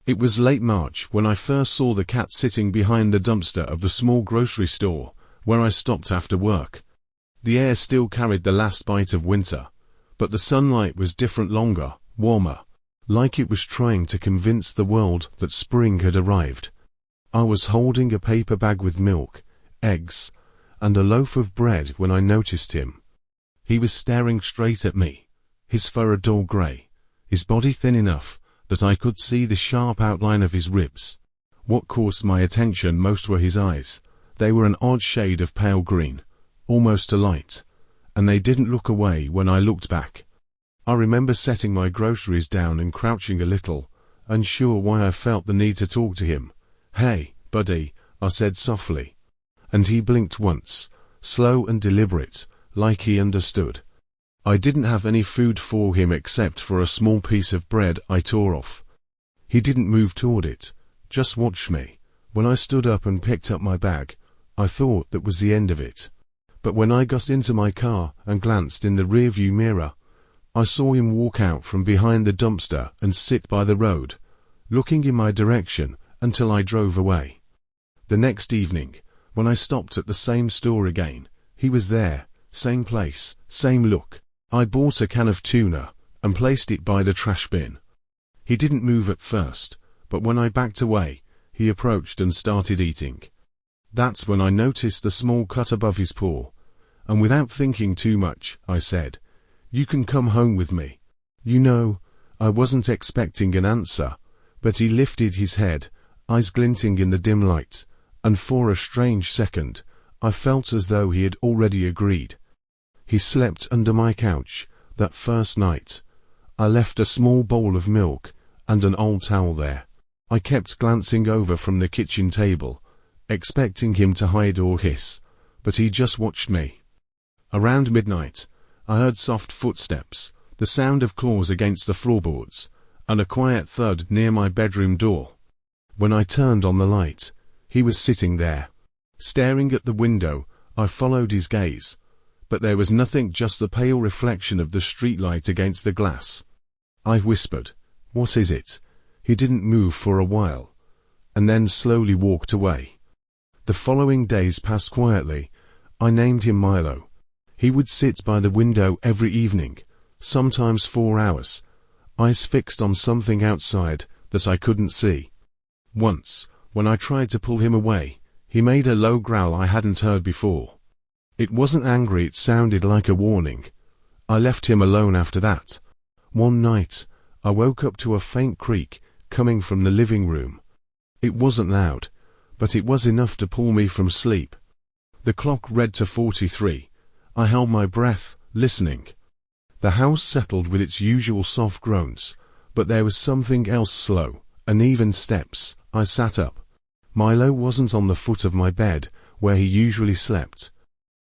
It was late March when I first saw the cat sitting behind the dumpster of the small grocery store where I stopped after work. The air still carried the last bite of winter, but the sunlight was different, longer, warmer, like it was trying to convince the world that spring had arrived. I was holding a paper bag with milk, eggs, and a loaf of bread when I noticed him. He was staring straight at me, his fur a dull grey, his body thin enough that I could see the sharp outline of his ribs. What caught my attention most were his eyes. They were an odd shade of pale green, almost a light, and they didn't look away when I looked back. I remember setting my groceries down and crouching a little, unsure why I felt the need to talk to him. "Hey, buddy," I said softly. And he blinked once, slow and deliberate, like he understood. I didn't have any food for him except for a small piece of bread I tore off. He didn't move toward it, just watched me. When I stood up and picked up my bag, I thought that was the end of it. But when I got into my car and glanced in the rearview mirror, I saw him walk out from behind the dumpster and sit by the road, looking in my direction until I drove away. The next evening, when I stopped at the same store again, he was there, same place, same look. I bought a can of tuna and placed it by the trash bin. He didn't move at first, but when I backed away, he approached and started eating. That's when I noticed the small cut above his paw, and without thinking too much, I said, "You can come home with me." I wasn't expecting an answer, but he lifted his head, eyes glinting in the dim light, and for a strange second, I felt as though he had already agreed. He slept under my couch that first night. I left a small bowl of milk and an old towel there. I kept glancing over from the kitchen table, expecting him to hide or hiss, but he just watched me. Around midnight, I heard soft footsteps, the sound of claws against the floorboards, and a quiet thud near my bedroom door. When I turned on the light, he was sitting there. Staring at the window, I followed his gaze, but there was nothing, just the pale reflection of the streetlight against the glass. I whispered, "What is it?" He didn't move for a while, and then slowly walked away. The following days passed quietly. I named him Milo. He would sit by the window every evening, sometimes 4 hours, eyes fixed on something outside that I couldn't see. Once, when I tried to pull him away, he made a low growl I hadn't heard before. It wasn't angry, it sounded like a warning. I left him alone after that. One night, I woke up to a faint creak coming from the living room. It wasn't loud, but it was enough to pull me from sleep. The clock read to 43. I held my breath, listening. The house settled with its usual soft groans, but there was something else, slow, uneven steps. I sat up. Milo wasn't on the foot of my bed, where he usually slept.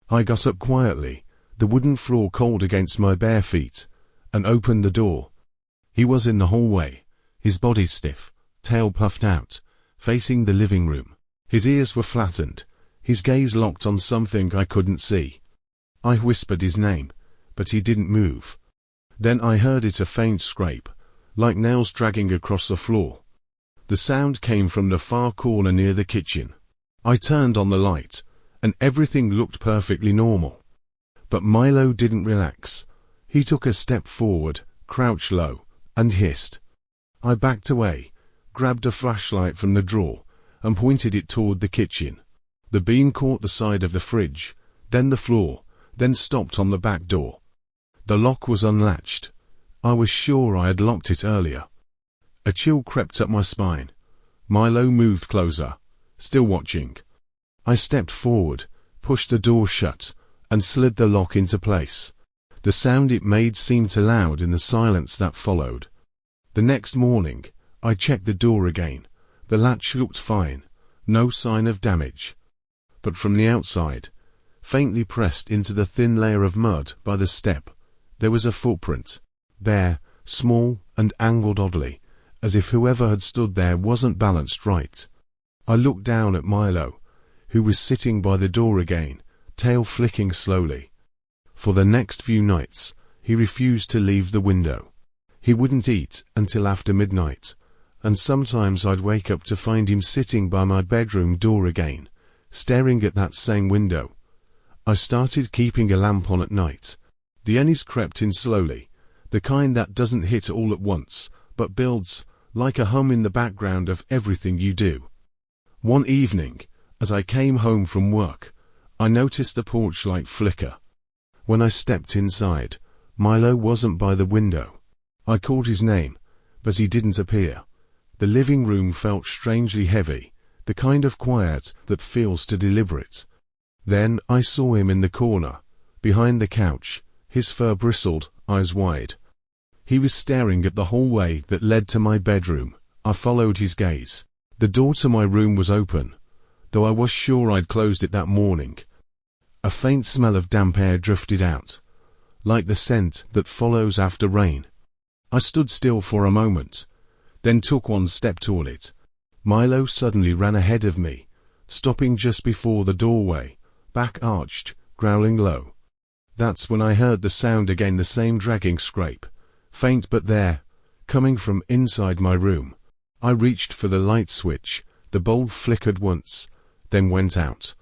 I got up quietly, the wooden floor cold against my bare feet, and opened the door. He was in the hallway, his body stiff, tail puffed out, facing the living room. His ears were flattened, his gaze locked on something I couldn't see. I whispered his name, but he didn't move. Then I heard it, a faint scrape, like nails dragging across the floor. The sound came from the far corner near the kitchen. I turned on the light, and everything looked perfectly normal. But Milo didn't relax. He took a step forward, crouched low, and hissed. I backed away, grabbed a flashlight from the drawer, and pointed it toward the kitchen. The beam caught the side of the fridge, then the floor, then stopped on the back door. The lock was unlatched. I was sure I had locked it earlier. A chill crept up my spine. Milo moved closer, still watching. I stepped forward, pushed the door shut, and slid the lock into place. The sound it made seemed too loud in the silence that followed. The next morning, I checked the door again. The latch looked fine, no sign of damage. But from the outside, faintly pressed into the thin layer of mud by the step, there was a footprint, bare, small, and angled oddly, as if whoever had stood there wasn't balanced right. I looked down at Milo, who was sitting by the door again, tail flicking slowly. For the next few nights, he refused to leave the window. He wouldn't eat until after midnight, and sometimes I'd wake up to find him sitting by my bedroom door again, staring at that same window. I started keeping a lamp on at night. The unease crept in slowly, the kind that doesn't hit all at once, but builds, like a hum in the background of everything you do. One evening, as I came home from work, I noticed the porch light flicker. When I stepped inside, Milo wasn't by the window. I called his name, but he didn't appear. The living room felt strangely heavy, the kind of quiet that feels too deliberate. Then I saw him in the corner, behind the couch, his fur bristled, eyes wide. He was staring at the hallway that led to my bedroom. I followed his gaze. The door to my room was open, though I was sure I'd closed it that morning. A faint smell of damp air drifted out, like the scent that follows after rain. I stood still for a moment, then took one step toward it. Milo suddenly ran ahead of me, stopping just before the doorway, back arched, growling low. That's when I heard the sound again, the same dragging scrape, faint but there, coming from inside my room. I reached for the light switch, the bulb flickered once, then went out.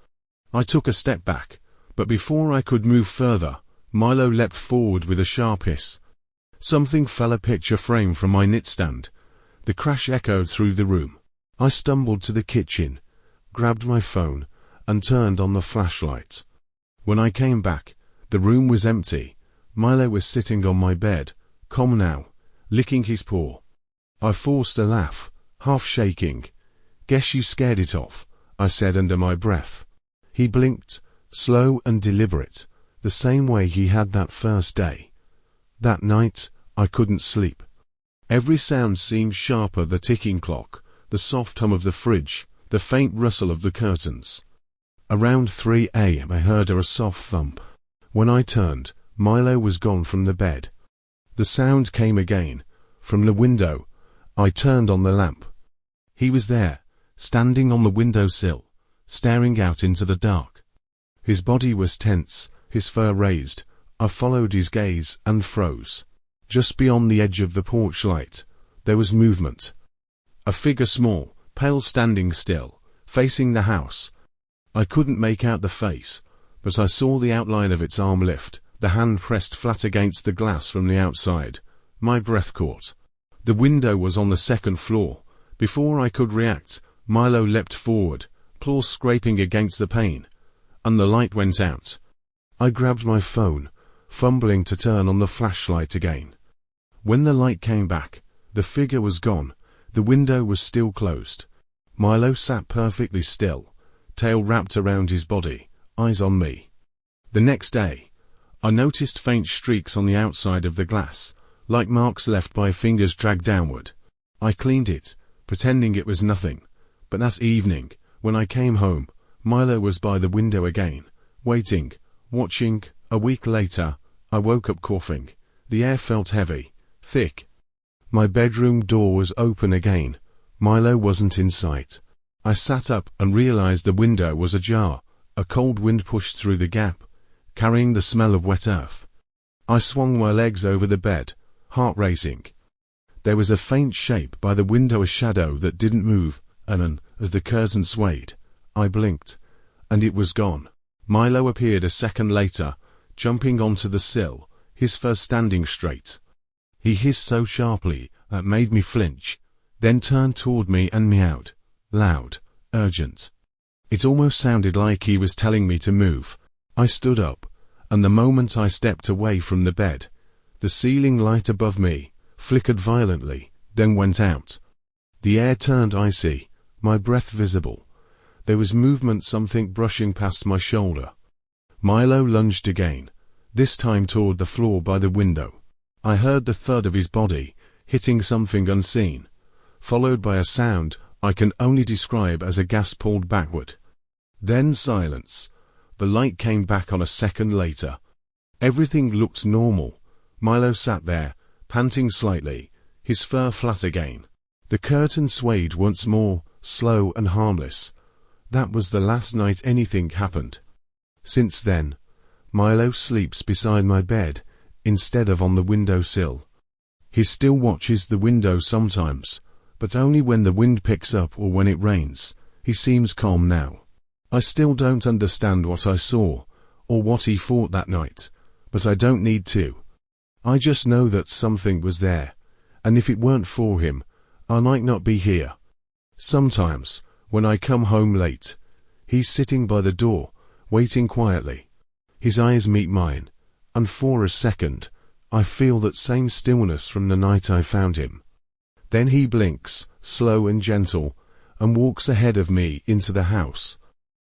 I took a step back, but before I could move further, Milo leapt forward with a sharp hiss. Something fell, a picture frame from my nightstand. The crash echoed through the room. I stumbled to the kitchen, grabbed my phone, and turned on the flashlight. When I came back, the room was empty. Milo was sitting on my bed, calm now, licking his paw. I forced a laugh, half shaking. "Guess you scared it off," I said under my breath. He blinked, slow and deliberate, the same way he had that first day. That night, I couldn't sleep. Every sound seemed sharper, the ticking clock, the soft hum of the fridge, the faint rustle of the curtains. Around 3 a.m. I heard a soft thump. When I turned, Milo was gone from the bed. The sound came again, from the window. I turned on the lamp. He was there, standing on the windowsill, staring out into the dark. His body was tense, his fur raised. I followed his gaze and froze. Just beyond the edge of the porch light, there was movement. A figure, small, pale, standing still, facing the house. I couldn't make out the face, but I saw the outline of its arm lift, the hand pressed flat against the glass from the outside. My breath caught. The window was on the second floor. Before I could react, Milo leapt forward, claws scraping against the pane, and the light went out. I grabbed my phone, fumbling to turn on the flashlight again. When the light came back, the figure was gone. The window was still closed. Milo sat perfectly still, tail wrapped around his body, eyes on me. The next day, I noticed faint streaks on the outside of the glass, like marks left by fingers dragged downward. I cleaned it, pretending it was nothing. But that evening, when I came home, Milo was by the window again, waiting, watching. A week later, I woke up coughing. The air felt heavy, thick. My bedroom door was open again. Milo wasn't in sight. I sat up and realized the window was ajar. A cold wind pushed through the gap, carrying the smell of wet earth. I swung my legs over the bed, heart racing. There was a faint shape by the window, a shadow that didn't move, and then, as the curtain swayed, I blinked, and it was gone. Milo appeared a second later, jumping onto the sill, his fur standing straight. He hissed so sharply that made me flinch, then turned toward me and meowed, loud, urgent. It almost sounded like he was telling me to move. I stood up, and the moment I stepped away from the bed, the ceiling light above me flickered violently, then went out. The air turned icy, my breath visible. There was movement, something brushing past my shoulder. Milo lunged again, this time toward the floor by the window. I heard the thud of his body hitting something unseen, followed by a sound I can only describe as a gasp pulled backward. Then silence. The light came back on a second later. Everything looked normal. Milo sat there, panting slightly, his fur flat again. The curtain swayed once more, slow and harmless. That was the last night anything happened. Since then, Milo sleeps beside my bed, instead of on the windowsill. He still watches the window sometimes, but only when the wind picks up or when it rains. He seems calm now. I still don't understand what I saw, or what he thought that night, but I don't need to. I just know that something was there, and if it weren't for him, I might not be here. Sometimes, when I come home late, he's sitting by the door, waiting quietly. His eyes meet mine, and for a second, I feel that same stillness from the night I found him. Then he blinks, slow and gentle, and walks ahead of me into the house.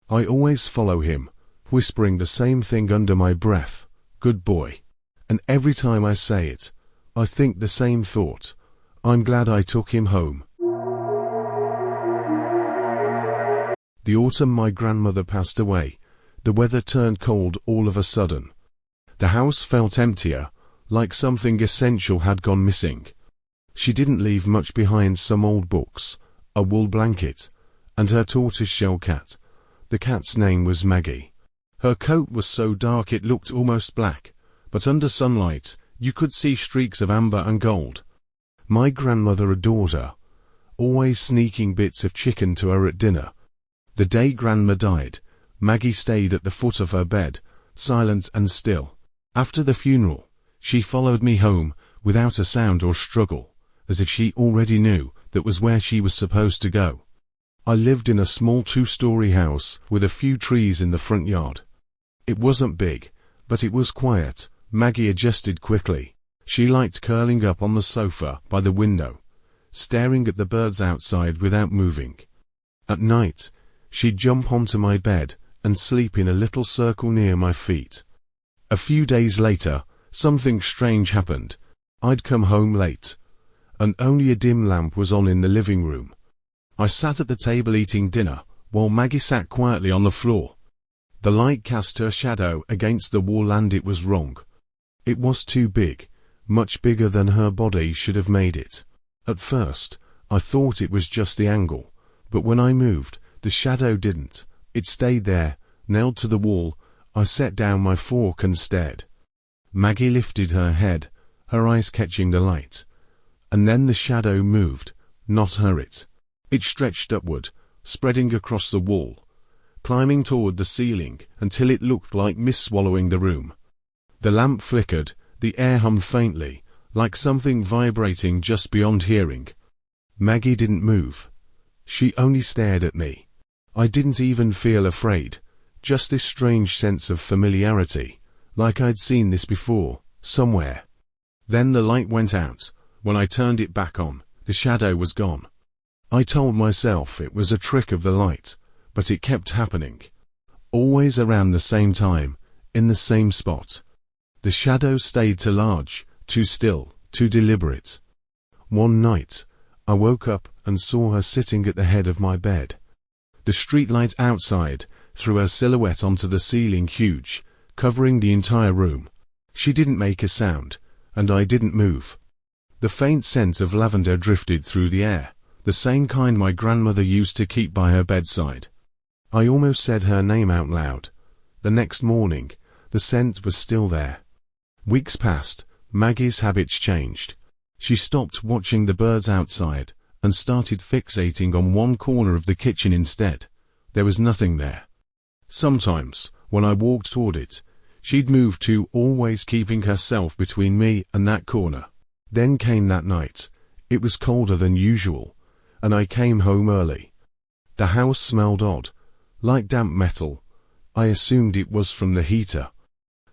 I always follow him, whispering the same thing under my breath, "Good boy." And every time I say it, I think the same thought. I'm glad I took him home. The autumn my grandmother passed away, the weather turned cold all of a sudden. The house felt emptier, like something essential had gone missing. She didn't leave much behind: some old books, a wool blanket, and her tortoise-shell cat. The cat's name was Maggie. Her coat was so dark it looked almost black, but under sunlight you could see streaks of amber and gold. My grandmother adored her, always sneaking bits of chicken to her at dinner. The day Grandma died, Maggie stayed at the foot of her bed, silent and still. After the funeral, she followed me home without a sound or struggle, as if she already knew that was where she was supposed to go. I lived in a small 2-story house with a few trees in the front yard. It wasn't big, but it was quiet. Maggie adjusted quickly. She liked curling up on the sofa by the window, staring at the birds outside without moving. At night, she'd jump onto my bed and sleep in a little circle near my feet. A few days later, something strange happened. I'd come home late, and only a dim lamp was on in the living room. I sat at the table eating dinner, while Maggie sat quietly on the floor. The light cast her shadow against the wall, and it was wrong. It was too big, much bigger than her body should have made it. At first, I thought it was just the angle, but when I moved, the shadow didn't. It stayed there, nailed to the wall. I set down my fork and stared. Maggie lifted her head, her eyes catching the light. And then the shadow moved, not her. It stretched upward, spreading across the wall, climbing toward the ceiling until it looked like mist swallowing the room. The lamp flickered, the air hummed faintly, like something vibrating just beyond hearing. Maggie didn't move. She only stared at me. I didn't even feel afraid, just this strange sense of familiarity, like I'd seen this before, somewhere. Then the light went out. When I turned it back on, the shadow was gone. I told myself it was a trick of the light, but it kept happening. Always around the same time, in the same spot. The shadow stayed too large, too still, too deliberate. One night, I woke up and saw her sitting at the head of my bed. The streetlight outside threw her silhouette onto the ceiling, huge, covering the entire room. She didn't make a sound, and I didn't move. The faint scent of lavender drifted through the air, the same kind my grandmother used to keep by her bedside. I almost said her name out loud. The next morning, the scent was still there. Weeks passed. Maggie's habits changed. She stopped watching the birds outside and started fixating on one corner of the kitchen instead. There was nothing there. Sometimes, when I walked toward it, she'd move too, always keeping herself between me and that corner. Then came that night. It was colder than usual, and I came home early. The house smelled odd, like damp metal. I assumed it was from the heater.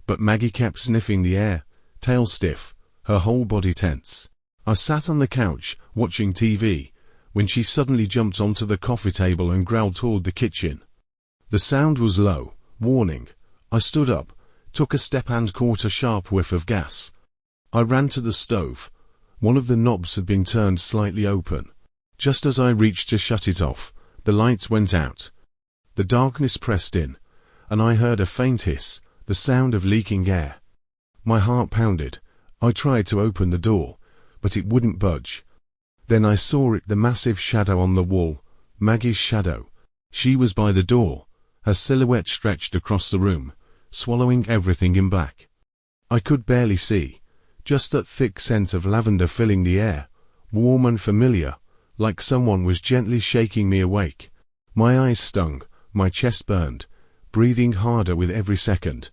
But Maggie kept sniffing the air, tail stiff, her whole body tense. I sat on the couch, watching TV, when she suddenly jumped onto the coffee table and growled toward the kitchen. The sound was low, warning. I stood up, took a step and caught a sharp whiff of gas. I ran to the stove. One of the knobs had been turned slightly open. Just as I reached to shut it off, the lights went out. The darkness pressed in, and I heard a faint hiss, the sound of leaking air. My heart pounded. I tried to open the door, but it wouldn't budge. Then I saw it, the massive shadow on the wall, Maggie's shadow. She was by the door, her silhouette stretched across the room, swallowing everything in black. I could barely see, just that thick scent of lavender filling the air, warm and familiar, like someone was gently shaking me awake. My eyes stung, my chest burned, breathing harder with every second.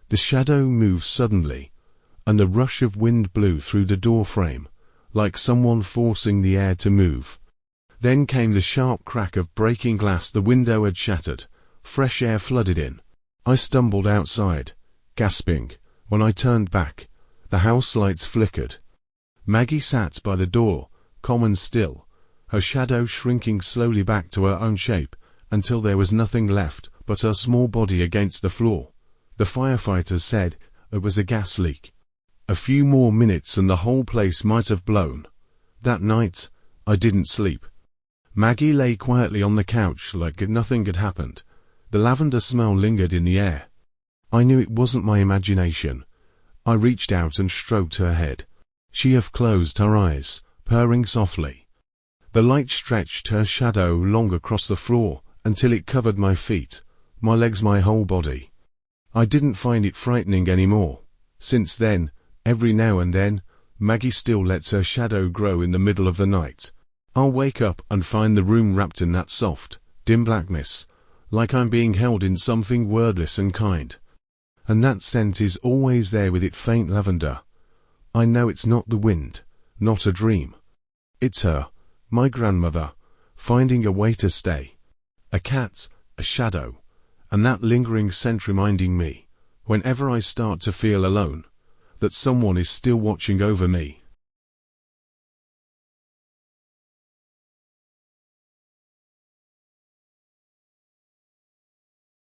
The shadow moved suddenly, and a rush of wind blew through the door frame, like someone forcing the air to move. Then came the sharp crack of breaking glass. The window had shattered. Fresh air flooded in. I stumbled outside, gasping. When I turned back, the house lights flickered. Maggie sat by the door, calm and still, her shadow shrinking slowly back to her own shape, until there was nothing left but her small body against the floor. The firefighters said it was a gas leak. A few more minutes and the whole place might have blown. That night, I didn't sleep. Maggie lay quietly on the couch like nothing had happened. The lavender smell lingered in the air. I knew it wasn't my imagination. I reached out and stroked her head. She half closed her eyes, purring softly. The light stretched her shadow long across the floor until it covered my feet, my legs, my whole body. I didn't find it frightening anymore. Since then, every now and then, Maggie still lets her shadow grow in the middle of the night. I'll wake up and find the room wrapped in that soft, dim blackness, like I'm being held in something wordless and kind. And that scent is always there with its faint lavender. I know it's not the wind, not a dream. It's her, my grandmother, finding a way to stay. A cat, a shadow, and that lingering scent reminding me, whenever I start to feel alone, that someone is still watching over me.